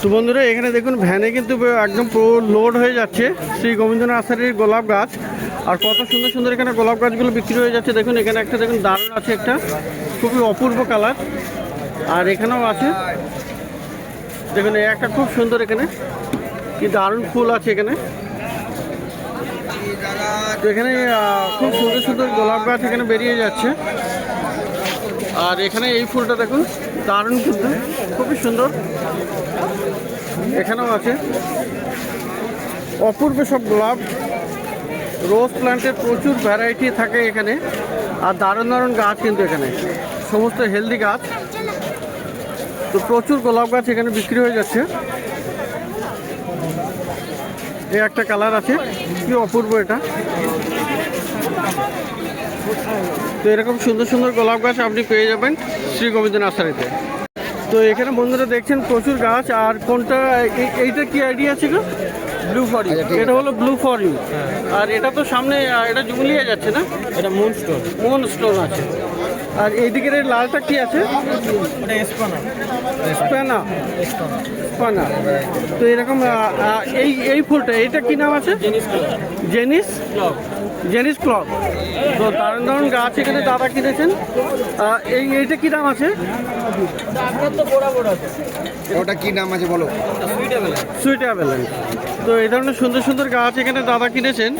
তো বন্ধুরা এখানে দেখুন ভ্যানে কিন্তু একদম পুরো লোড হয়ে যাচ্ছে শ্রী গোবিন্দ নার্সারির গোলাপ গাছ। আর কত সুন্দর সুন্দর এখানে গোলাপ গাছগুলো বিক্রি হয়ে যাচ্ছে। দেখুন এখানে একটা দেখুন দারুণ আছে, একটা খুবই অপূর্ব কালার। আর এখানেও আছে দেখুন একটা খুব সুন্দর, এখানে কি দারুণ ফুল আছে এখানে। তো এখানে খুব সুন্দর সুন্দর গোলাপ গাছ এখানে বেরিয়ে যাচ্ছে। আর এখানে এই ফুলটা দেখুন দারুণ, কিন্তু খুবই সুন্দর। এখানেও আছে অপূর্ব সব গোলাপ। রোজ প্ল্যান্টের প্রচুর ভ্যারাইটি থাকে এখানে। আর দারুণ দারুণ গাছ কিন্তু এখানে সমস্ত হেলদি গাছ। তো প্রচুর গোলাপ গাছ এখানে বিক্রি হয়ে যাচ্ছে। এই একটা কালার আছে, কি অপূর্ব এটা। তো এরকম সুন্দর সুন্দর গোলাপ গাছ আপনি পেয়ে যাবেন শ্রী গোবিন্দ নার্সারিতে। তো এখানে বন্ধুরা দেখছেন প্রচুর গাছ। আর কোনটা এইটা কি আইডিয়া আছে গো? ব্লু ফর ইউ, এটা হলো ব্লু ফর ইউ। আর এটা তো সামনে এটা জুমলিয়ে যাচ্ছে না, এটা মুন স্টোন। মুন স্টোন আছে। আর এইদিকের এই লালটা কি আছে? এটা স্পানা। স্পানা, স্পানা। তো এরকম এই ফুলটা এইটা কি নাম আছে? জেনিস ক্লক। জেনিস ক্লক। তো দারুণ দারুণ গাছ এখানে দাদা কিনেছেন। এইটা কি নাম আছে? ওটা কি নাম আছে বলো? সুইট অ্যাভেলেন্স। তো এই ধরনের সুন্দর সুন্দর গাছ এখানে দাদা কিনেছেন।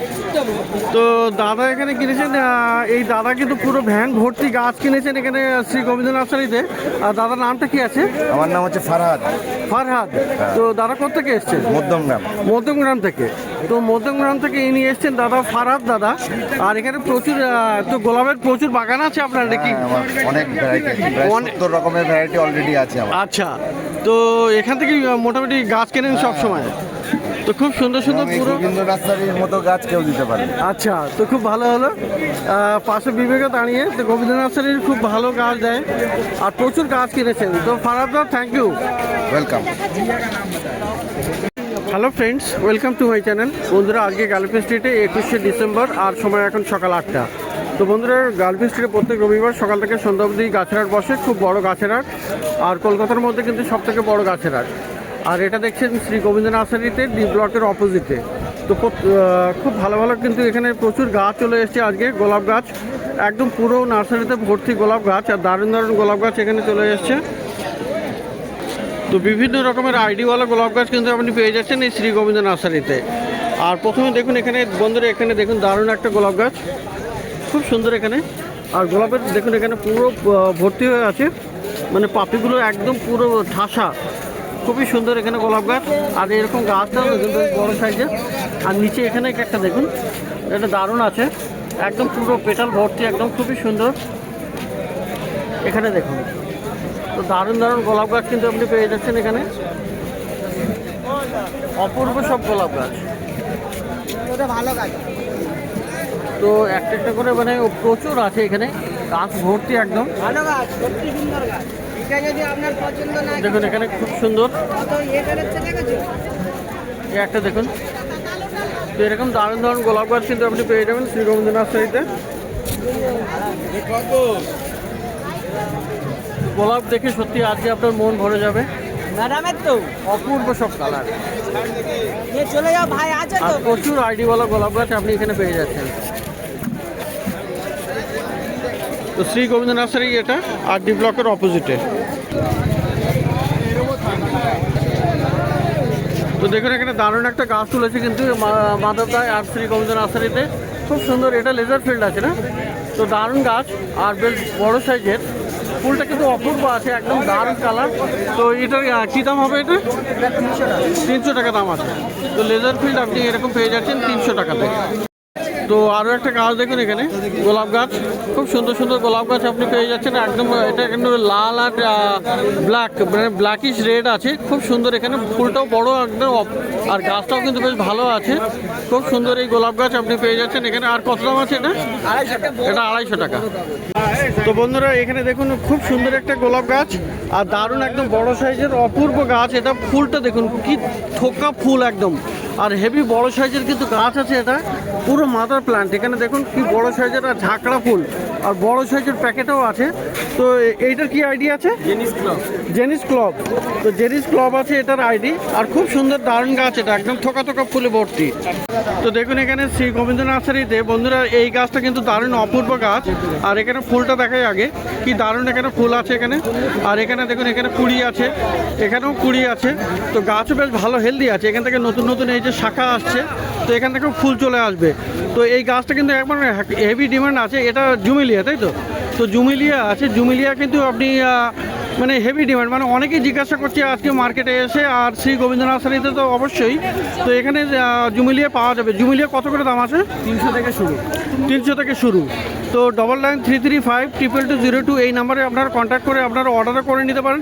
তো দাদা এখানে কিনেছেন, এই দাদা কিন্তু পুরো ভ্যান ভর্তি গাছ কিনেছেন এখানে শ্রী গোবিন্দ নার্সারিতে। আর দাদার নামটা কি আছে? আমার নাম হচ্ছে ফারহাদ। ফারহাদ। তো দাদা কোথেকে এসছেন? মধ্যমগ্রাম। মধ্যমগ্রাম থেকে। তো মধ্যমগ্রাম থেকে ইনি এসছেন দাদা ফারহাদ দাদা। আর এখানে প্রচুর তো গোলাপের প্রচুর বাগান আছে আপনার নাকি? আমার অনেক ভ্যারাইটি, প্রায় 70 রকমের ভ্যারাইটি অলরেডি আছে আমার। আচ্ছা, তো এখান থেকে মোটামুটি গাছ কেনেন সব সময়? তো খুব সুন্দর সুন্দর পুরো গোবিন্দ নার্সারির মতো গাছ কেউ দিতে পারে। আচ্ছা, তো খুব ভালো হলো। পাশে বিবেকে দাঁড়িয়ে তো গোবিন্দ নার্সারির খুব ভালো গাছ দেয় আর প্রচুর গাছ কিনেছেন। তো Farhad da, thank you, welcome. Hello friends, welcome to my channel. বন্ধুরা আজকে গার্লফ্রেন্ড স্ট্রিটে 21শে ডিসেম্বর আর সময় এখন সকাল 8টা। তো বন্ধুরা গার্লফ্রেন্ড স্ট্রিটে প্রত্যেক রবিবার সকাল থেকে সন্ধ্যা অবধি গাছের হাট বসে, খুব বড় গাছের হাট। আর কলকাতার মধ্যে কিন্তু সব থেকে বড় গাছের হাট। আর এটা দেখছেন শ্রী গোবিন্দ নার্সারিতে ডি ব্লকের অপোজিটে। তো খুব ভালো ভালো কিন্তু এখানে প্রচুর গাছ চলে এসেছে আজকে, গোলাপ গাছ একদম পুরো নার্সারিতে ভর্তি গোলাপ গাছ। আর দারুণ দারুণ গোলাপ গাছ এখানে চলে এসছে। তো বিভিন্ন রকমের আইডিওয়ালা গোলাপ গাছ কিন্তু আপনি পেয়ে যাচ্ছেন এই শ্রী গোবিন্দ নার্সারিতে। আর প্রথমে দেখুন এখানে বন্ধুরা, এখানে দেখুন দারুণ একটা গোলাপ গাছ, খুব সুন্দর এখানে। আর গোলাপের দেখুন এখানে পুরো ভর্তি হয়ে আছে, মানে পাপড়িগুলো একদম পুরো ঠাসা, খুবই সুন্দর এখানে গোলাপ গাছ। আর এরকম গাছটাও দেখুন বড় সাইজের। আর নিচে এখানে একটা দেখুন, এটা দারুণ আছে, একদম পুরো পেটাল ভর্তি, একদম খুবই সুন্দর এখানে দেখুন। তো দারুণ দারুণ গোলাপ গাছ কিন্তু আপনি পেয়ে যাচ্ছেন এখানে, অপূর্ব সব গোলাপ গাছ। ভালো গাছ। তো একটা একটা করে মানে প্রচুর আছে এখানে, গাছ ভর্তি একদম ভালো গাছ, সত্যি সুন্দর গাছ। এটা যদি আপনার পছন্দ না হয়, দেখুন এখানে খুব সুন্দর কত ইয়ে করেছে দেখেছো? এই একটা দেখুন। তো এরকম দারুণ দারুণ গোলাপ গাছ কিন্তু আপনি পেয়ে যাবেন শ্রী গোবিন্দ নার্সারিতে। গোলাপ দেখে সত্যি আজকে আপনার মন ভরে যাবে, ম্যাডামের তো অপূর্ব সব কালার। নিয়ে চলে যাও ভাই, আছে আর তো। প্রচুর আইডিওয়ালা গোলাপ গাছ আপনি এখানে পেয়ে যাচ্ছেন। তো শ্রী গোবিন্দ নার্সারি এটা আর ডি ব্লকের অপোজিটে। তো দেখুন এখানে দারুণ একটা গাছ তুলেছে কিন্তু মাধবদায় আর শ্রী গোবিন্দ নার্সারিতে, খুব সুন্দর। এটা লেজার ফিল্ড আছে না, তো দারুণ গাছ আর বেশ বড় সাইজের। ফুলটা কিন্তু অপূর্ব আছে, একদম দারুণ কালার। তো এটার কী দাম হবে? এটা 300 টাকা দাম আছে। তো লেজার ফিল্ড আপনি এরকম পেয়ে যাচ্ছেন 300 টাকাতে। তো আরও একটা গাছ দেখুন এখানে, গোলাপ গাছ, খুব সুন্দর সুন্দর গোলাপ গাছ আপনি পেয়ে যাচ্ছেন একদম। এটা কিন্তু লাল আর ব্ল্যাক, মানে ব্ল্যাকিশ রেড আছে, খুব সুন্দর এখানে। ফুলটাও বড় একদম, আর গাছটাও কিন্তু বেশ ভালো আছে, খুব সুন্দর এই গোলাপ গাছ আপনি পেয়ে যাচ্ছেন এখানে। আর কত দাম আছে এটা? এটা 250 টাকা। তো বন্ধুরা এখানে দেখুন খুব সুন্দর একটা গোলাপ গাছ আর দারুণ একদম বড় সাইজের অপূর্ব গাছ। এটা ফুলটা দেখুন কি থোকা ফুল একদম, আর হেভি বড় সাইজের কিন্তু গাছ আছে। এটা পুরো মাদার প্ল্যান্ট, এখানে দেখুন কি বড় সাইজের আর ঝাঁকড়া ফুল, আর বড় সাইজের প্যাকেটও আছে। তো এইটার কি আইডি আছে? জেনিস ক্লাব। জেনিস ক্লব। তো জেনিস ক্লব আছে এটার আইডি। আর খুব সুন্দর দারুণ গাছ, এটা একদম থোকা থোকা ফুলে ভর্তি। তো দেখুন এখানে শ্রী গোবিন্দ নার্সারিতে বন্ধুরা এই গাছটা কিন্তু দারুণ অপূর্ব গাছ। আর এখানে ফুলটা দেখাই আগে, কি দারুণ এখানে ফুল আছে এখানে। আর এখানে দেখুন এখানে কুড়ি আছে, এখানেও কুড়ি আছে। তো গাছও বেশ ভালো হেলদি আছে। এখান থেকে নতুন নতুন এই যে শাখা আসছে, তো এখান থেকেও ফুল চলে আসবে। তো এই গাছটা কিন্তু একবার হেভি ডিমান্ড আছে। এটা জুমিলিয়া, তাই তো? তো জুমিলিয়া আছে, জুমিলিয়া কিন্তু আপনি মানে হেভি ডিমান্ড, মানে অনেকেই জিজ্ঞাসা করছে আজকে মার্কেটে এসে। আর শ্রী গোবিন্দ নার্সারিতে তো অবশ্যই। তো এখানে জুমিলিয়া পাওয়া যাবে। জুমিলিয়া কত করে দাম আছে? 300 থেকে শুরু। 300 থেকে শুরু। তো 9933522202 এই নাম্বারে আপনারা কন্ট্যাক্ট করে আপনারা অর্ডারও করে নিতে পারেন।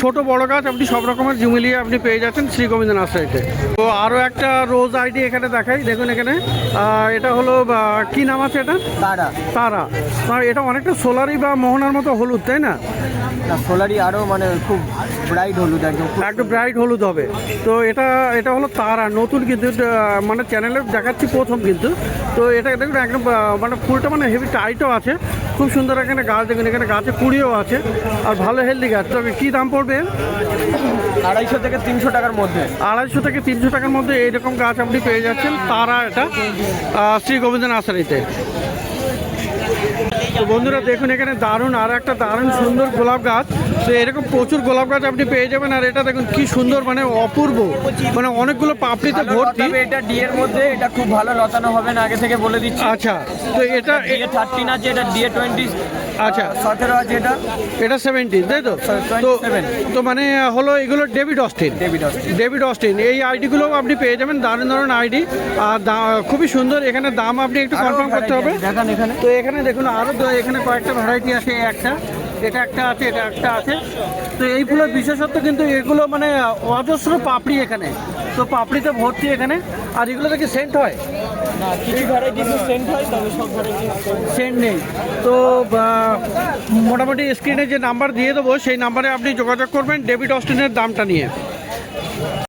ছোট বড় গাছ আপনি সব রকমের জুমিলিয়া আপনি পেয়ে যাচ্ছেন শ্রী গোবিন্দ নার্সারিতে। তো আরও একটা রোজ আইডি এখানে দেখাই, দেখুন এখানে এটা হলো কি নাম আছে এটা? তারা তারা। এটা অনেকটা সোলারি বা মোহনার মতো হলুদ, তাই না? সোলারি আরো মানে খুব ব্রাইট হলুদ, একদম ব্রাইট হলুদ হবে। তো এটা হলো তারা, নতুন কিন্তু মানে চ্যানেলে দেখাচ্ছি প্রথম কিন্তু। তো এটা দেখুন একদম মানে ফুলটা মানে হেভি টাইটও আছে, খুব সুন্দর। এখানে গাছ দেখুন, এখানে গাছে কুড়িও আছে আর ভালো হেলদি গাছ। তো কী দাম পড়বে? 250 থেকে 300 টাকার মধ্যে। 250 থেকে 300 টাকার মধ্যে এইরকম গাছ আপনি পেয়ে যাচ্ছেন তারা, এটা শ্রী গোবিন্দ নার্সারিতে। তো বন্ধুরা দেখুন এখানে দারুণ আর একটা দারুণ সুন্দর গোলাপ গাছ। তো এরকম প্রচুর গোলাপ গাছ আপনি পেয়ে যাবেন। আর এটা দেখুন কি সুন্দর, মানে অপূর্ব, মানে অনেকগুলো পাপড়িতে ভর্তি। এটা ডি এর মধ্যে, এটা খুব ভালো লতানো হবে না, আগে থেকে বলে দিচ্ছি। আচ্ছা, তো এটা ডিএ 13 আছে, এটা ডিএ 20। আচ্ছা, 17 আছে এটা। এটা 70, তাই তো? তো 27। তো মানে হলো এগুলো ডেভিড অস্টিন। ডেভিড অস্টিন এই আইডিগুলো আপনি পেয়ে যাবেন, দারুণ দারুণ আইডি। আর খুবই সুন্দর। এখানে দাম আপনি একটু কনফার্ম করতে হবে। দেখেন এখানে। তো এখানে দেখুন আরও এখানে কয়েকটা ভ্যারাইটি আছে। এটা একটা আছে, এটা একটা আছে। তো এই ফুলের বিশেষত্ব কিন্তু এগুলো মানে অজস্র পাপড়ি এখানে। তো পাপড়িতে ভর্তি এখানে। আর এগুলো থেকে সেন্ট হয় না, কিছু ভ্যারাইটি সেন্ট হয়, তবে সব ভ্যারাইটি সেন্ট নেই। তো মোটামুটি স্ক্রিনে যে নাম্বার দিয়ে দেবো সেই নাম্বারে আপনি যোগাযোগ করবেন ডেভিড অস্টিনের দামটা নিয়ে।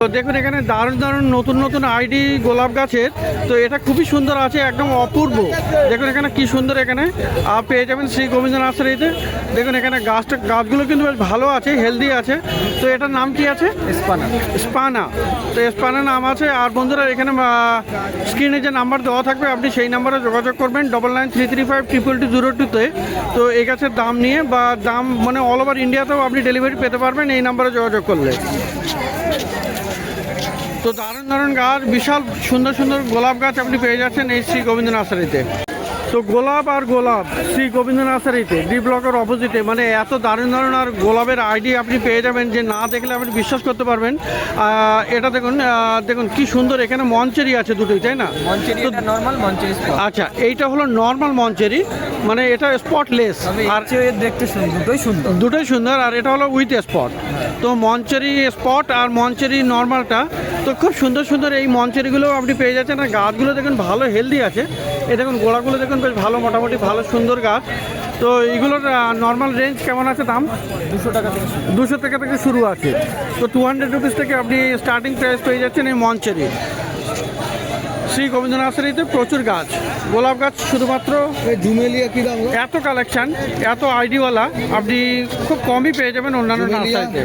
তো দেখুন এখানে দারুণ দারুণ নতুন নতুন আইডি গোলাপ গাছের। তো এটা খুবই সুন্দর আছে, একদম অপূর্ব। দেখুন এখানে কি সুন্দর, এখানে পেয়ে যাবেন শ্রী গোবিন্দ নার্সারিতে। দেখুন এখানে গাছগুলো কিন্তু বেশ ভালো আছে, হেলদি আছে। তো এটার নাম কি আছে? স্পানা। তো স্পানা নাম আছে। আর বন্ধুরা এখানে স্ক্রিনে যে নাম্বার দেওয়া থাকবে আপনি সেই নাম্বারে যোগাযোগ করবেন 9933522202-তে। তো এই গাছের দাম নিয়ে বা দাম মানে অল ওভার ইন্ডিয়াতেও আপনি ডেলিভারি পেতে পারবেন এই নাম্বারে যোগাযোগ করলে। তো দারুণ দারুণ গাছ, বিশাল সুন্দর সুন্দর গোলাপ গাছ আপনি পেয়ে যাচ্ছেন এই শ্রী গোবিন্দ নার্সারিতে। তো গোলাপ আর গোলাপ শ্রী গোবিন্দ নার্সারিতে ডি ব্লকের অপোজিটে, মানে এত দারুণ দারুণ আর গোলাপের আইডি আপনি পেয়ে যাবেন যে না দেখলে আপনি বিশ্বাস করতে পারবেন। এটা দেখুন দেখুন কি সুন্দর, এখানে মঞ্চেরি আছে দুটোই, তাই না? মঞ্চেরি, এটা নরমাল মঞ্চেরি। আচ্ছা, এইটা হলো নর্মাল মঞ্চেরি, মানে এটা স্পটলেস। আর দেখতে সুন্দর, দুটোই সুন্দর। আর এটা হলো উইথ স্পট। তো মঞ্চেরি স্পট আর মঞ্চেরি নর্মালটা, তো খুব সুন্দর সুন্দর এই মঞ্চেরিগুলো আপনি পেয়ে যাচ্ছেন। আর গাছগুলো দেখুন ভালো হেলদি আছে। এই দেখুন গোড়াগুলো দেখুন বেশ ভালো, মোটামুটি ভালো সুন্দর গাছ। তো এইগুলোর নর্মাল রেঞ্জ কেমন আছে দাম? 200 টাকা থেকে। 200 টাকা থেকে শুরু আছে। তো 200 রুপিস থেকে আপনি স্টার্টিং প্রাইস পেয়ে যাচ্ছেন এই মঞ্চেরি। শ্রী গোবিন্দ নার্সারিতে প্রচুর গাছ, গোলাপ গাছ শুধুমাত্র। জুমেলিয়া কি দাম? এত কালেকশন, এত আইডিওয়ালা আপনি খুব কমই পেয়ে যাবেন অন্যান্য নার্সারিতে।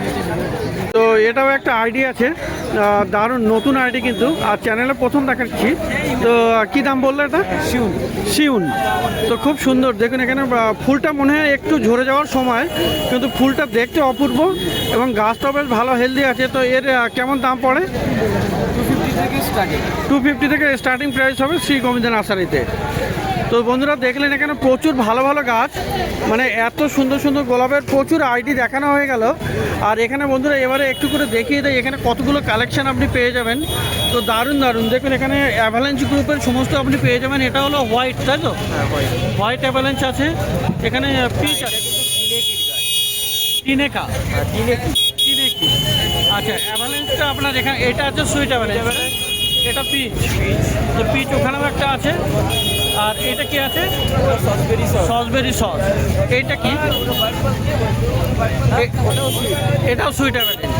তো এটাও একটা আইডি আছে, দারুণ নতুন আইডি কিন্তু। আর চ্যানেলে প্রথম দেখাচ্ছি। তো কি দাম বললো এটা? শিউন। তো খুব সুন্দর, দেখুন এখানে ফুলটা মনে হয় একটু ঝরে যাওয়ার সময়, কিন্তু ফুলটা দেখতে অপূর্ব এবং গাছটাও বেশ ভালো হেলদি আছে। তো এর কেমন দাম পড়ে? 250 থেকে স্টার্টিং প্রাইস হবে শ্রী গোবিন্দ নার্সারিতে। তো বন্ধুরা দেখলেন এখানে প্রচুর ভালো ভালো গাছ, মানে এত সুন্দর সুন্দর গোলাপের প্রচুর আইডি দেখানো হয়ে গেল। আর এখানে বন্ধুরা এবারে একটু করে দেখিয়ে দেয় এখানে কতগুলো কালেকশন আপনি পেয়ে যাবেন। তো দারুণ দারুণ দেখুন এখানে অ্যাভালেন্স গ্রুপের সমস্ত আপনি পেয়ে যাবেন। এটা হলো হোয়াইট, তাই তো? হোয়াইট অ্যাভালেন্স আছে, এখানে পিচ আছে, টিনেকা। আচ্ছা, অ্যাভালেন্সটা আপনার এখানে এটা আছে সুইট অ্যাভালেন্স, এটা পিচ। তো পিচ ওখানেও একটা আছে। আর এটা কি আছে? সসবেরি সস। এইটা কি? এটাও সুইট অ্যাভালেন্স।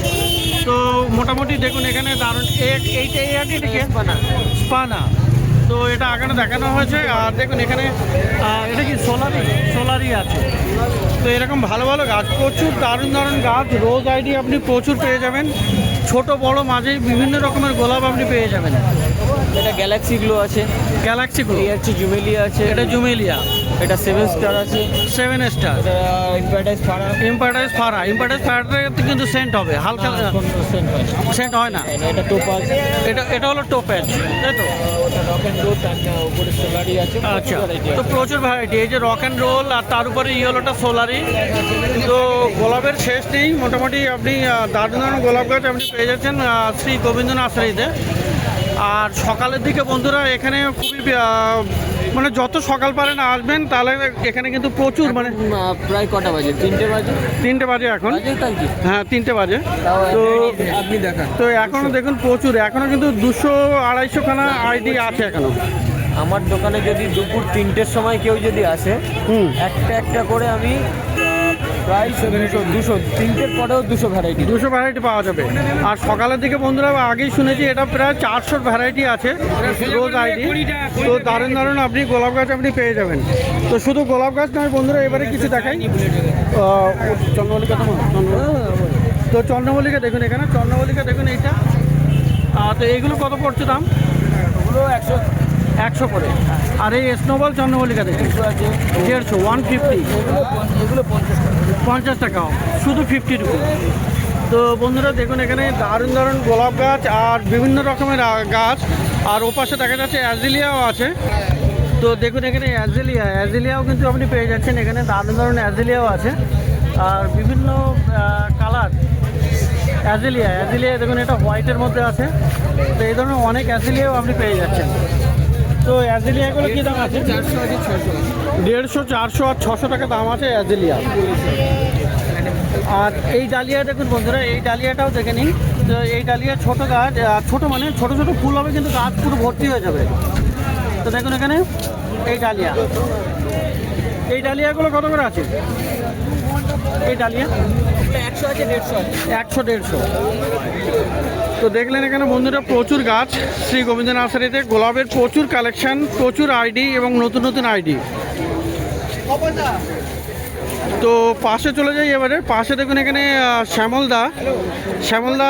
তো মোটামুটি দেখুন এখানে দারুণ। এইটা কি? স্পানা। তো এটা আগানো দেখানো হয়েছে। আর দেখুন এখানে এটা কি সোলারি আছে। তো এরকম ভালো ভালো গাছ, প্রচুর দারুণ দারুণ গাছ, রোজ আইডি আপনি প্রচুর পেয়ে যাবেন। ছোট বড় মাঝে বিভিন্ন রকমের গোলাপ আপনি পেয়ে যাবেন। এটা গ্যালাক্সিগুলো আছে, গ্যালাক্সিগুলো, এই হচ্ছে জুমেলিয়া আছে, এটা জুমেলিয়া, এটা 7 স্টার আছে, 7 স্টার, এটা ইম্প্যারাডাইস ফারা। ইম্পারটাইজ ফারাটা কিন্তু সেন্ট হবে, হালকা সেন্ট হয় না। এটা টোপাজ, এটা হলো টোপ্যাজ, তাই তো? ওটা রক অ্যান্ড রোল, তার উপরে সোলারি আছে। আচ্ছা, তো প্রচুর ভ্যারাইটি, এই যে রক অ্যান্ড রোল আর তার উপরে ইয়েলোটা সোলারি। তো গোলাপের শেষ নেই, মোটামুটি আপনি দারুণ দারুণ গোলাপ গাছ আপনি পেয়ে যাচ্ছেন শ্রী গোবিন্দ নার্সারিতে। আর সকালের দিকে বন্ধুরা এখানে খুবই মানে যত সকাল পারেন আসবেন, তাহলে এখানে কিন্তু প্রচুর মানে প্রায় কটা বাজে? 3টে বাজে। 3টে বাজে এখন, বাজে তাই কি? হ্যাঁ 3টে বাজে। তো আপনি দেখান। তো এখনও দেখুন প্রচুর, এখনও কিন্তু 200-250 খানা আইডি আছে এখনও। আমার দোকানে যদি দুপুর 3টের সময় কেউ যদি আসে, একটা একটা করে আমি প্রায় 200 3টের পরেও 200 ভ্যারাইটি 200 ভ্যারাইটি পাওয়া যাবে। আর সকালের দিকে বন্ধুরা আগেই শুনেছি এটা প্রায় 400 ভ্যারাইটি আছে রোজ আইডি। তো দারুণ দারুণ আপনি গোলাপ গাছ আপনি পেয়ে যাবেন। তো শুধু গোলাপ গাছ নয় বন্ধুরা, এবারে কিছু দেখাই। চন্দ্রমল্লিকা তো চন্দ্রমল্লিকা দেখুন, এখানে চন্দ্রমল্লিকা দেখুন এইটা। তো এইগুলো কত পড়ছে দাম? ওগুলো 100 করে। আর এই স্নোবল চন্দ্রমল্লিকা দেখুন 150, 150, এগুলো 50 টাকা, শুধু 50 রুপি। তো বন্ধুরা দেখুন এখানে দারুণ দারুণ গোলাপ গাছ আর বিভিন্ন রকমের গাছ। আর ওপাশে দেখা যাচ্ছে অ্যাজিলিয়াও আছে। তো দেখুন এখানে অ্যাজিলিয়াও কিন্তু আপনি পেয়ে যাচ্ছেন, এখানে দারুণ দারুণ অ্যাজিলিয়াও আছে। আর বিভিন্ন কালার অ্যাজিলিয়া দেখুন, এটা হোয়াইটের মধ্যে আছে। তো এই ধরনের অনেক অ্যাজিলিয়াও আপনি পেয়ে যাচ্ছেন। তো অ্যাজিলিয়াগুলো কী দাম আছে? 150, 400 আর 600 টাকা দাম আছে অ্যাজিলিয়া। আর এই ডালিয়া দেখুন বন্ধুরা, এই ডালিয়াটাও দেখে নিন। তো এই ডালিয়া ছোটো গাছ, ছোটো মানে ছোটো ছোটো ফুল হবে, কিন্তু গাছ পুরো ভর্তি হয়ে যাবে। তো দেখুন এখানে এই ডালিয়াগুলো কত করে আছে? এই ডালিয়া 100 আছে, 100-150। তো দেখলেন এখানে বন্ধুরা প্রচুর গাছ শ্রী গোবিন্দ নার্সারিতে, গোলাপের প্রচুর কালেকশন, প্রচুর আইডি এবং নতুন নতুন আইডি। তো পাশে চলে যাই এবারে। পাশে দেখুন এখানে শ্যামলদা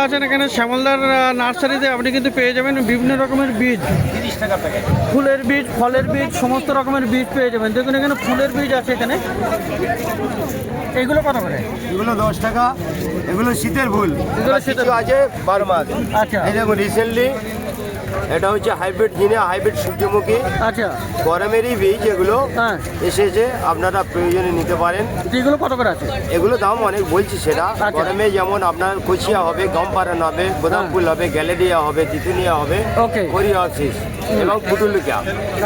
আছেন। এখানে শ্যামলদার নার্সারিতে আপনি কিন্তু পেয়ে যাবেন বিভিন্ন রকমের বীজ, 30 টাকা প্যাকেট। ফুলের বীজ, ফলের বীজ, সমস্ত রকমের বীজ পেয়ে যাবেন। দেখুন এখানে ফুলের বীজ আছে এখানে। এগুলো কত করে? এগুলো 10 টাকা। এগুলো শীতের ফুল, এগুলো শীতের আছে 12 মাস। আচ্ছা এই দেখুন রিসেন্টলি এটা হচ্ছে হাইব্রিড সূর্যমুখী, আচ্ছা, গরমেরই বীজ এগুলো হ্যাঁ। এসেছে, আপনারা প্রয়োজনে নিতে পারেন। এগুলো কত করে আছে? এগুলো দাম অনেক বলছি সেটা। আচ্ছা। গরমে যেমন আপনার কচিয়া হবে, গমপারান হবে, বোদাম ফুল হবে, গ্যালেরিয়া হবে, তিতুনিয়া হবে, ওকে। কোরিয়াসিস এবং পুটুলিকা।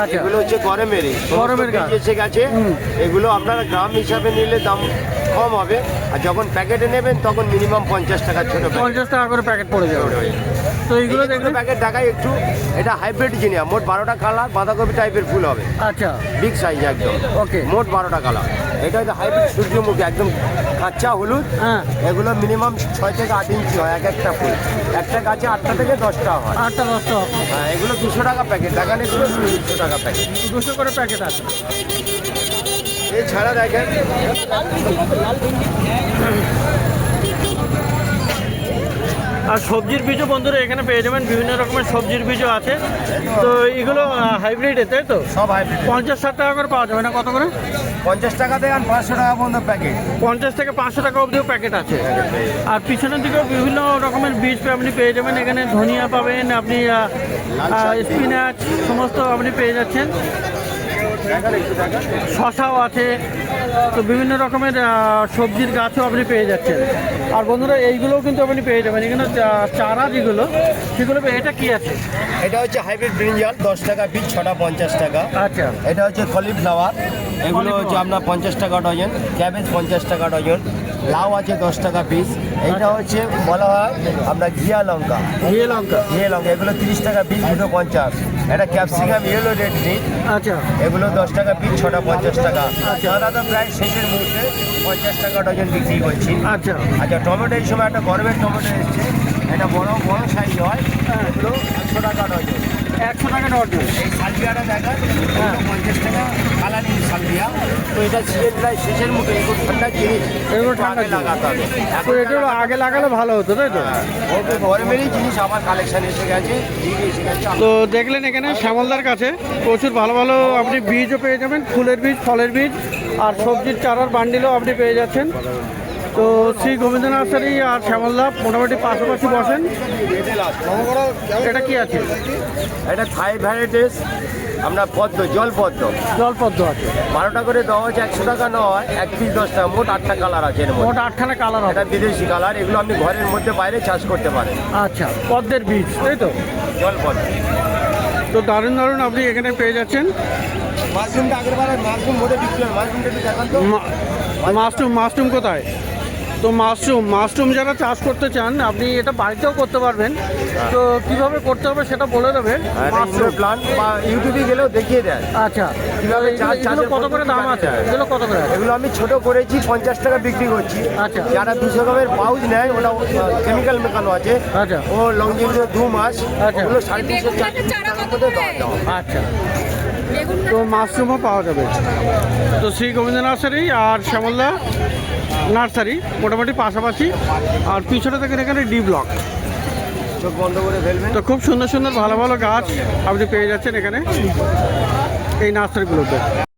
আচ্ছা। এগুলো হচ্ছে গরমেরই গরমের গাছ। এসে গেছে। এগুলো আপনারা গ্রাম হিসাবে নিলে দাম কম হবে, আর যখন প্যাকেটে নেবেন তখন মিনিমাম 50 টাকা ছোট 50 টাকা করে প্যাকেট পড়ে যাবে। তো এইগুলো দেখবেন প্যাকেট দেখায় একটু। এটা হাইব্রিড জিনিয়া, মোট 12টা কালার, বাঁধাকপি টাইপের ফুল হবে, আচ্ছা, বিগ সাইজ একদম। ওকে। মোট 12টা কালার। এটা হচ্ছে হাইব্রিড সূর্যমুখী, একদম কাঁচা হলুদ। হ্যাঁ। এগুলো মিনিমাম 6 থেকে 8 ইঞ্চি হয় এক একটা ফুল। একটা গাছে 8টা থেকে 10টা হয়। 8টা 10টা, হ্যাঁ, এগুলো 200 টাকা প্যাকেট। দেখান এগুলো 200 টাকা প্যাকেট। 200 করে প্যাকেট আছে। এছাড়া দেখেন আর সবজির বীজও বন্ধুরা এখানে পেয়ে যাবেন, বিভিন্ন রকমের সবজির বীজও আছে। তো এগুলো হাইব্রিডে, তাই তো? সব হাইব্রিড। 50-60 টাকা করে পাওয়া যাবে না? কত করে? 50 টাকা থেকে আর 500 টাকা পর্যন্ত প্যাকেট। 50 থেকে 500 টাকা অবধিও প্যাকেট আছে। আর পিছনের দিকেও বিভিন্ন রকমের বীজ আপনি পেয়ে যাবেন। এখানে ধনিয়া পাবেন, আপনি স্পিনাচ সমস্ত আপনি পেয়ে যাচ্ছেন। শশাও আছে। তো বিভিন্ন রকমের সবজির গাছও আপনি পেয়ে যাচ্ছেন। আর বন্ধুরা এইগুলোও কিন্তু আপনি পেয়ে যাবেন। এখানে চারা যেগুলো সেগুলো এটা কি আছে? এটা হচ্ছে হাইব্রিড ব্রিঞ্জাল, 10 টাকা পিস, 6টা 50 টাকা। আচ্ছা, এটা হচ্ছে কলিফ্লাওয়ার, এগুলো হচ্ছে আপনার 50 টাকা ডজন। ক্যাবেজ 50 টাকা ডজন। লাউ আছে 10 টাকা পিস। এইটা হচ্ছে বলা হয় আপনার ঘিয়া লঙ্কা, এগুলো 30 টাকা পিস, 250। এটা ক্যাপসিকাম ইয়েলো রেড মিট, আচ্ছা, এগুলো 10 টাকা পিস, 6টা 50 টাকা। আমরা তো প্রায় শেষের মুহূর্তে 50 টাকা ডজন বিক্রি করছি। আচ্ছা। আচ্ছা, টমেটো এই সময় একটা গরমের টমেটো এসছে, এটা বড় বড় সাইজ হয়, এগুলো 100 টাকা ডজন। 100 টাকা ডজন। এই সালভিয়াটা দেখান, 50 টাকা কালারিং সালভিয়া। তো এটা সিজন প্রায় শেষের মুখে, এগুলো ঠান্ডা জিনিস, এগুলো ঠান্ডা আগে লাগাতে হবে। তো এটা আগে লাগালে ভালো হতো, তাই তো? গরমেরই জিনিস আমার কালেকশন এসে গেছে, এসে গেছে। তো দেখলেন এখানে শ্যামলদার কাছে প্রচুর ভালো ভালো আপনি বীজও পেয়ে যাবেন, ফুলের বীজ, ফলের বীজ আর সবজির চারার বান্ডিলও আপনি পেয়ে যাচ্ছেন। তো শ্রী গোবিন্দ নার্সারি আর শ্যামলদা মোটামুটি পাশাপাশি বসেন। এটা কি আছে? এটা থাই ভ্যারাইটিস, আমরা পদ্ম, জল পদ্ম, জলপদ্ম আছে, 12টা করে দেওয়া হচ্ছে, 100 টাকা নয়, 1 পিস 10 টাকা, মোট 8টা কালার আছে এর মোট মধ্যে। 8খানা কালার হবে। এটা বিদেশি কালার, এগুলো আপনি ঘরের মধ্যে বাইরে চাষ করতে পারেন। আচ্ছা, পদ্মের বীজ, তাই তো? জল পদ্ম। তো দারুণ দারুণ আপনি এখানে পেয়ে যাচ্ছেন। মাশরুমটা আগের বারে মাশরুম মধ্যে বিক্রি হয়, মাশরুমটা একটু দেখান তো। মাশরুম কোথায়? তো মাশরুম যারা চাষ করতে চান আপনি এটা বাড়িতেও করতে পারবেন। তো কিভাবে করতে হবে সেটা বলে দেবে। মাশরুম প্লান্ট বা ইউটিউবে গেলেও দেখিয়ে দেয়। আচ্ছা, কিভাবে এগুলো কত করে দাম আছে? এগুলো কত করে আছে? এগুলো আমি ছোট করেছি, 50 টাকা বিক্রি করছি। আচ্ছা। যারা 200 গ্রামের পাউচ নেয়, ওটা কেমিক্যাল মেকানো আছে, আচ্ছা। ও লংজিভিটি 2 মাস, আচ্ছা। ওগুলো 350 টাকার মধ্যে দেওয়া যাবে। আচ্ছা, তো মাশরুমও পাওয়া যাবে। তো শ্রী গোবিন্দ নার্সারি আর শ্যামলদা নার্সারি মোটামুটি পাশাপাশি, আর পিছনে দেখেন এখানে ডি ব্লক। চোখ বন্ধ করে ফেলবেন। তো খুব সুন্দর সুন্দর ভালো ভালো গাছ আপনি পেয়ে যাচ্ছেন এখানে এই নার্সারিগুলোতে।